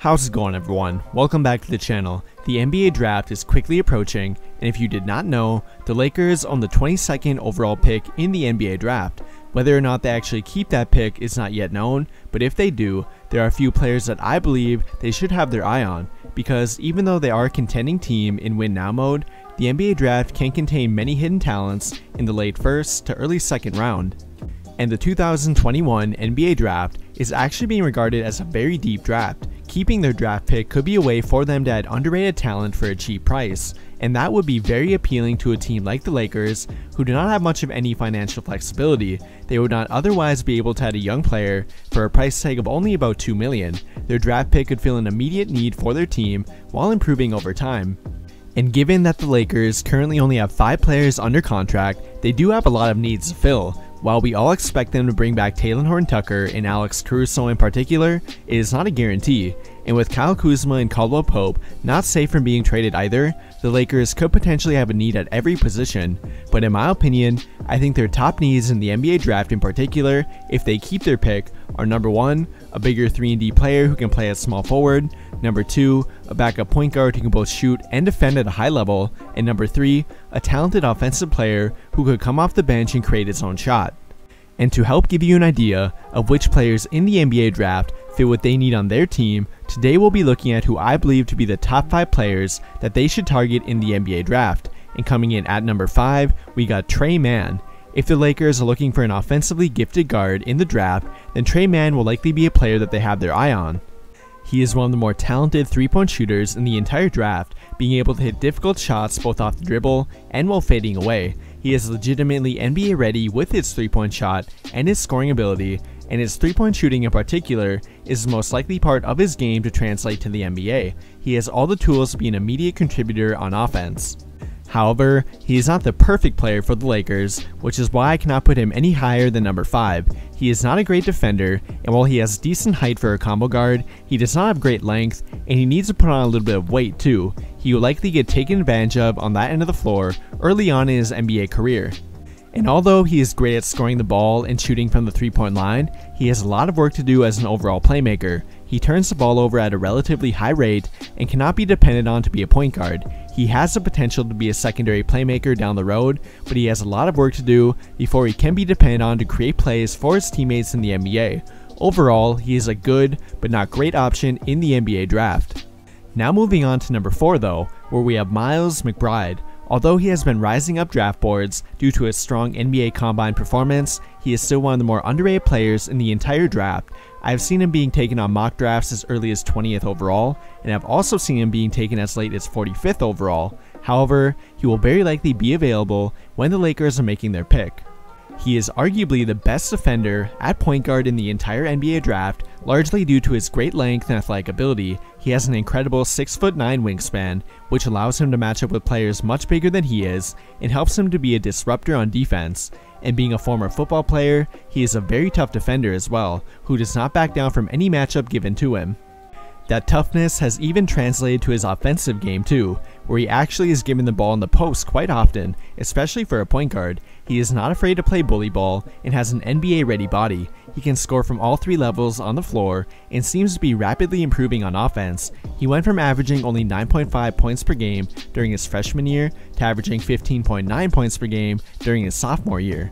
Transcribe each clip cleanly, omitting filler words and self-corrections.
How's it going, everyone? Welcome back to the channel. The NBA draft is quickly approaching, and if you did not know, the Lakers own the 22nd overall pick in the NBA draft. Whether or not they actually keep that pick is not yet known, but if they do, there are a few players that I believe they should have their eye on, because even though they are a contending team in win now mode, the NBA draft can contain many hidden talents in the late first to early second round. And the 2021 NBA draft is actually being regarded as a very deep draft. Keeping their draft pick could be a way for them to add underrated talent for a cheap price, and that would be very appealing to a team like the Lakers, who do not have much of any financial flexibility. They would not otherwise be able to add a young player for a price tag of only about $2 million. Their draft pick could fill an immediate need for their team while improving over time. And given that the Lakers currently only have 5 players under contract, they do have a lot of needs to fill. While we all expect them to bring back Talen Horton-Tucker and Alex Caruso in particular, it is not a guarantee, and with Kyle Kuzma and Caldwell Pope not safe from being traded either, the Lakers could potentially have a need at every position. But in my opinion, I think their top needs in the NBA draft in particular, if they keep their pick, are number 1, a bigger 3-and-D player who can play at small forward, number 2, a backup point guard who can both shoot and defend at a high level, and number 3, a talented offensive player who could come off the bench and create his own shot. And to help give you an idea of which players in the NBA draft fit what they need on their team, today we'll be looking at who I believe to be the top 5 players that they should target in the NBA draft. And coming in at number 5, we got Trey Mann. If the Lakers are looking for an offensively gifted guard in the draft, then Trey Mann will likely be a player that they have their eye on. He is one of the more talented 3-point shooters in the entire draft, being able to hit difficult shots both off the dribble and while fading away. He is legitimately NBA ready with his 3-point shot and his scoring ability, and his 3-point shooting in particular is the most likely part of his game to translate to the NBA. He has all the tools to be an immediate contributor on offense. However, he is not the perfect player for the Lakers, which is why I cannot put him any higher than number 5. He is not a great defender, and while he has decent height for a combo guard, he does not have great length, and he needs to put on a little bit of weight too. He will likely get taken advantage of on that end of the floor early on in his NBA career. And although he is great at scoring the ball and shooting from the 3-point line, he has a lot of work to do as an overall playmaker. He turns the ball over at a relatively high rate and cannot be depended on to be a point guard. He has the potential to be a secondary playmaker down the road, but he has a lot of work to do before he can be depended on to create plays for his teammates in the NBA. Overall, he is a good but not great option in the NBA draft. Now moving on to number 4 though, where we have McBride. Although he has been rising up draft boards due to his strong NBA Combine performance, he is still one of the more underrated players in the entire draft. I have seen him being taken on mock drafts as early as 20th overall, and I've also seen him being taken as late as 45th overall. However, he will very likely be available when the Lakers are making their pick. He is arguably the best defender at point guard in the entire NBA draft, largely due to his great length and athletic ability. He has an incredible 6'9" wingspan, which allows him to match up with players much bigger than he is, and helps him to be a disruptor on defense. And being a former football player, he is a very tough defender as well, who does not back down from any matchup given to him. That toughness has even translated to his offensive game too, where he actually is given the ball in the post quite often, especially for a point guard. He is not afraid to play bully ball and has an NBA ready body. He can score from all 3 levels on the floor and seems to be rapidly improving on offense. He went from averaging only 9.5 points per game during his freshman year to averaging 15.9 points per game during his sophomore year.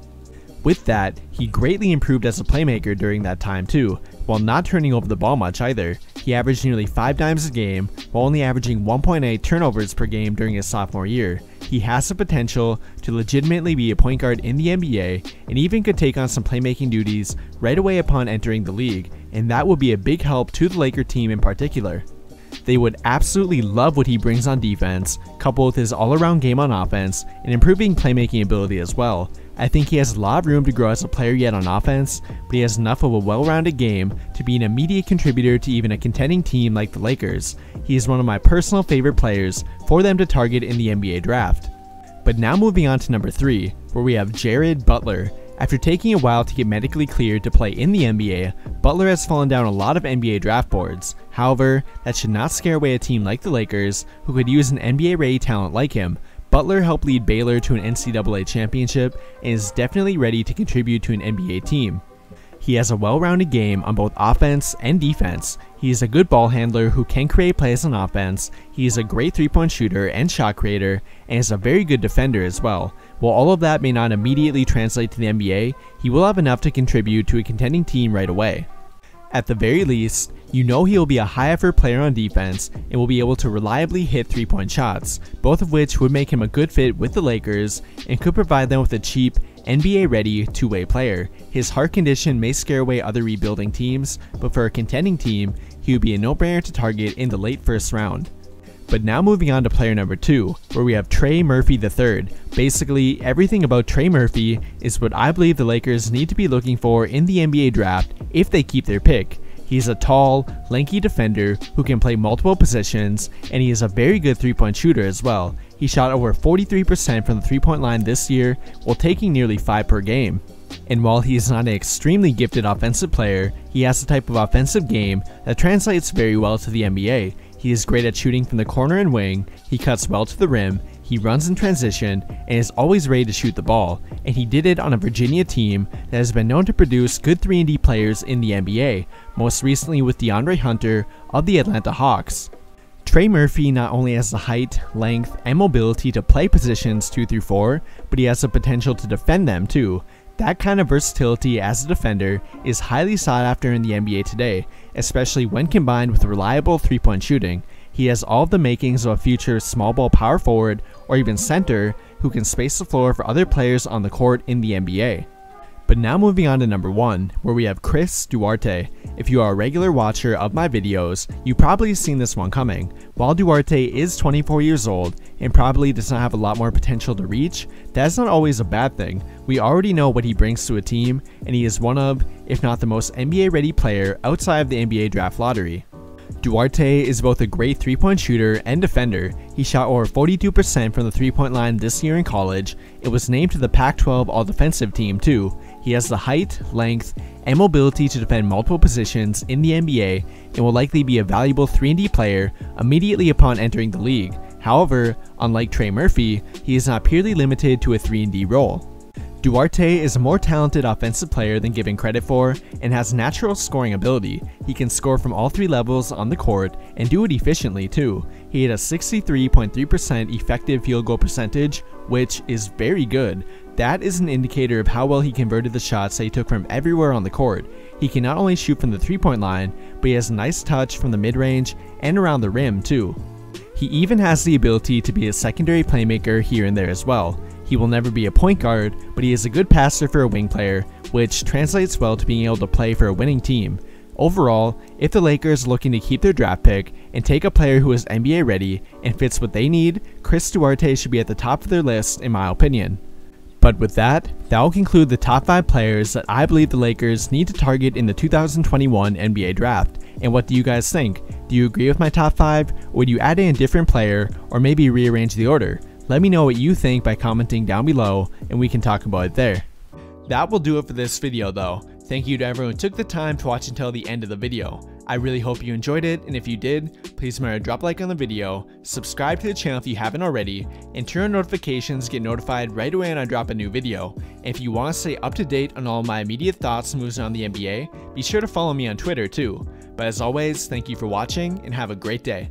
With that, he greatly improved as a playmaker during that time too, while not turning over the ball much either. He averaged nearly 5 dimes a game, while only averaging 1.8 turnovers per game during his sophomore year. He has the potential to legitimately be a point guard in the NBA, and even could take on some playmaking duties right away upon entering the league, and that would be a big help to the Laker team in particular. They would absolutely love what he brings on defense, coupled with his all-around game on offense, and improving playmaking ability as well. I think he has a lot of room to grow as a player yet on offense, but he has enough of a well-rounded game to be an immediate contributor to even a contending team like the Lakers. He is one of my personal favorite players for them to target in the NBA draft. But now moving on to number 3, where we have Butler. After taking a while to get medically cleared to play in the NBA, Butler has fallen down a lot of NBA draft boards. However, that should not scare away a team like the Lakers, who could use an NBA-ready talent like him. Butler helped lead Baylor to an NCAA championship and is definitely ready to contribute to an NBA team. He has a well-rounded game on both offense and defense. He is a good ball handler who can create plays on offense. He is a great three-point shooter and shot creator, and is a very good defender as well. While all of that may not immediately translate to the NBA, he will have enough to contribute to a contending team right away. At the very least, you know he will be a high-effort player on defense and will be able to reliably hit three-point shots, both of which would make him a good fit with the Lakers and could provide them with a cheap, NBA-ready two-way player. His heart condition may scare away other rebuilding teams, but for a contending team, he would be a no-brainer to target in the late first round. But now moving on to player number 2, where we have Trey Murphy III. Basically, everything about Trey Murphy is what I believe the Lakers need to be looking for in the NBA draft if they keep their pick. He's a tall, lanky defender who can play multiple positions, and he is a very good three-point shooter as well. He shot over 43% from the three-point line this year, while taking nearly 5 per game. And while he is not an extremely gifted offensive player, he has the type of offensive game that translates very well to the NBA. He is great at shooting from the corner and wing, he cuts well to the rim, he runs in transition, and is always ready to shoot the ball, and he did it on a Virginia team that has been known to produce good 3-and-D players in the NBA, most recently with DeAndre Hunter of the Atlanta Hawks. Trey Murphy not only has the height, length, and mobility to play positions 2 through 4, but he has the potential to defend them too. That kind of versatility as a defender is highly sought after in the NBA today, especially when combined with reliable three-point shooting. He has all of the makings of a future small ball power forward or even center who can space the floor for other players on the court in the NBA. But now moving on to number 1, where we have Chris Duarte. If you are a regular watcher of my videos, you probably have seen this one coming. While Duarte is 24 years old and probably does not have a lot more potential to reach, that's not always a bad thing. We already know what he brings to a team, and he is one of, if not the most NBA-ready player outside of the NBA draft lottery. Duarte is both a great three-point shooter and defender. He shot over 42% from the three-point line this year in college. It was named to the Pac-12 All-Defensive team too. He has the height, length, and mobility to defend multiple positions in the NBA and will likely be a valuable 3-and-D player immediately upon entering the league. However, unlike Trey Murphy, he is not purely limited to a 3-and-D role. Duarte is a more talented offensive player than given credit for and has natural scoring ability. He can score from all 3 levels on the court and do it efficiently too. He had a 63.3% effective field goal percentage, which is very good. That is an indicator of how well he converted the shots that he took from everywhere on the court. He can not only shoot from the 3-point line, but he has a nice touch from the mid-range and around the rim too. He even has the ability to be a secondary playmaker here and there as well. He will never be a point guard, but he is a good passer for a wing player, which translates well to being able to play for a winning team. Overall, if the Lakers are looking to keep their draft pick and take a player who is NBA ready and fits what they need, Chris Duarte should be at the top of their list in my opinion. But with that will conclude the top 5 players that I believe the Lakers need to target in the 2021 NBA draft. And what do you guys think? Do you agree with my top 5? Or would you add in a different player or maybe rearrange the order? Let me know what you think by commenting down below and we can talk about it there. That will do it for this video though. Thank you to everyone who took the time to watch until the end of the video. I really hope you enjoyed it, and if you did, please remember to drop a like on the video, subscribe to the channel if you haven't already, and turn on notifications to get notified right away when I drop a new video. And if you want to stay up to date on all my immediate thoughts and moves around the NBA, be sure to follow me on Twitter too. But as always, thank you for watching and have a great day.